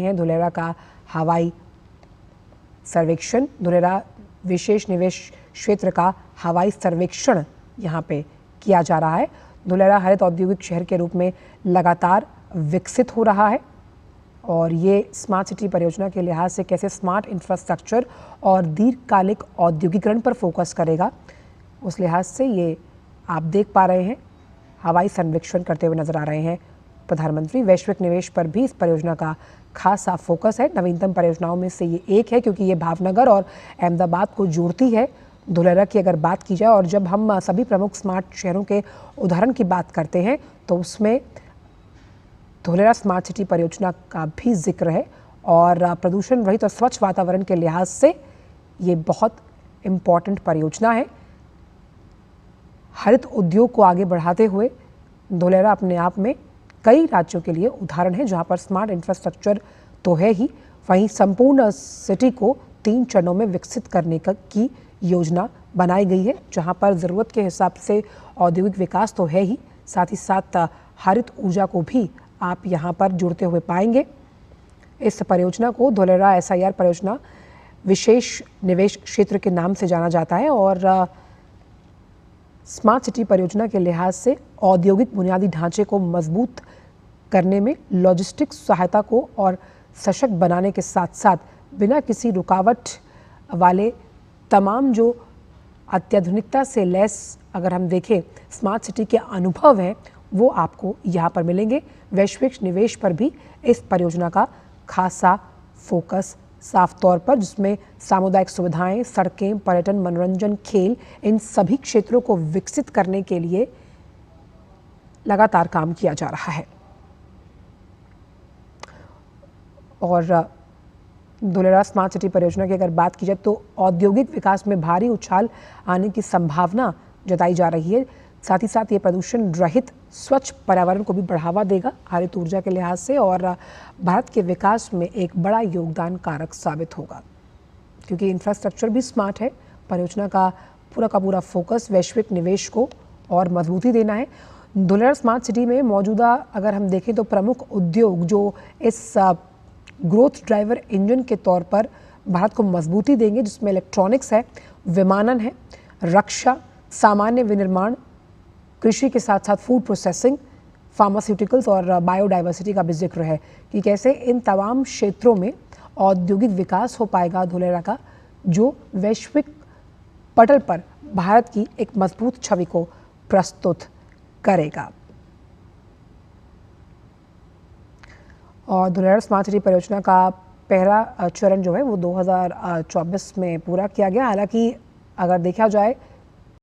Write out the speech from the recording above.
हैं धुलेरा का हवाई सर्वेक्षण। धुलेरा विशेष निवेश क्षेत्र का हवाई सर्वेक्षण यहाँ पे किया जा रहा है। धुलेरा हरित औद्योगिक शहर के रूप में लगातार विकसित हो रहा है और ये स्मार्ट सिटी परियोजना के लिहाज से कैसे स्मार्ट इंफ्रास्ट्रक्चर और दीर्घकालिक औद्योगिकरण पर फोकस करेगा, उस लिहाज से ये आप देख पा रहे हैं हवाई सर्वेक्षण करते हुए नजर आ रहे हैं प्रधानमंत्री। वैश्विक निवेश पर भी इस परियोजना का खासा फोकस है। नवीनतम परियोजनाओं में से ये एक है क्योंकि ये भावनगर और अहमदाबाद को जोड़ती है। धुलेरा की अगर बात की जाए और जब हम सभी प्रमुख स्मार्ट शहरों के उदाहरण की बात करते हैं तो उसमें धुलेरा स्मार्ट सिटी परियोजना का भी जिक्र है और प्रदूषण रहित और स्वच्छ वातावरण के लिहाज से ये बहुत इम्पॉर्टेंट परियोजना है। हरित उद्योग को आगे बढ़ाते हुए धुलेरा अपने आप में कई राज्यों के लिए उदाहरण है जहां पर स्मार्ट इंफ्रास्ट्रक्चर तो है ही, वहीं संपूर्ण सिटी को 3 चरणों में विकसित करने की योजना बनाई गई है जहां पर ज़रूरत के हिसाब से औद्योगिक विकास तो है ही, साथ ही साथ हरित ऊर्जा को भी आप यहां पर जुड़ते हुए पाएंगे। इस परियोजना को धुलेरा SIR परियोजना विशेष निवेश क्षेत्र के नाम से जाना जाता है और स्मार्ट सिटी परियोजना के लिहाज से औद्योगिक बुनियादी ढांचे को मजबूत करने में लॉजिस्टिक्स सहायता को और सशक्त बनाने के साथ साथ बिना किसी रुकावट वाले तमाम जो अत्याधुनिकता से लैस अगर हम देखें स्मार्ट सिटी के अनुभव हैं वो आपको यहाँ पर मिलेंगे। वैश्विक निवेश पर भी इस परियोजना का खासा फोकस साफ तौर पर, जिसमें सामुदायिक सुविधाएं, सड़कें, पर्यटन, मनोरंजन, खेल, इन सभी क्षेत्रों को विकसित करने के लिए लगातार काम किया जा रहा है। और धुलेरा स्मार्ट सिटी परियोजना की अगर बात की जाए तो औद्योगिक विकास में भारी उछाल आने की संभावना जताई जा रही है। साथ ही साथ ये प्रदूषण रहित स्वच्छ पर्यावरण को भी बढ़ावा देगा हरित ऊर्जा के लिहाज से और भारत के विकास में एक बड़ा योगदान कारक साबित होगा क्योंकि इंफ्रास्ट्रक्चर भी स्मार्ट है। परियोजना का पूरा फोकस वैश्विक निवेश को और मजबूती देना है। धुलेरा स्मार्ट सिटी में मौजूदा अगर हम देखें तो प्रमुख उद्योग जो इस ग्रोथ ड्राइवर इंजन के तौर पर भारत को मजबूती देंगे, जिसमें इलेक्ट्रॉनिक्स है, विमानन है, रक्षा, सामान्य विनिर्माण, कृषि के साथ साथ फूड प्रोसेसिंग, फार्मास्यूटिकल्स और बायोडाइवर्सिटी का भी जिक्र है कि कैसे इन तमाम क्षेत्रों में औद्योगिक विकास हो पाएगा धुलेरा का, जो वैश्विक पटल पर भारत की एक मजबूत छवि को प्रस्तुत करेगा। और धुलेरा स्मार्ट सिटी परियोजना का पहला चरण जो है वो 2024 में पूरा किया गया। हालांकि अगर देखा जाए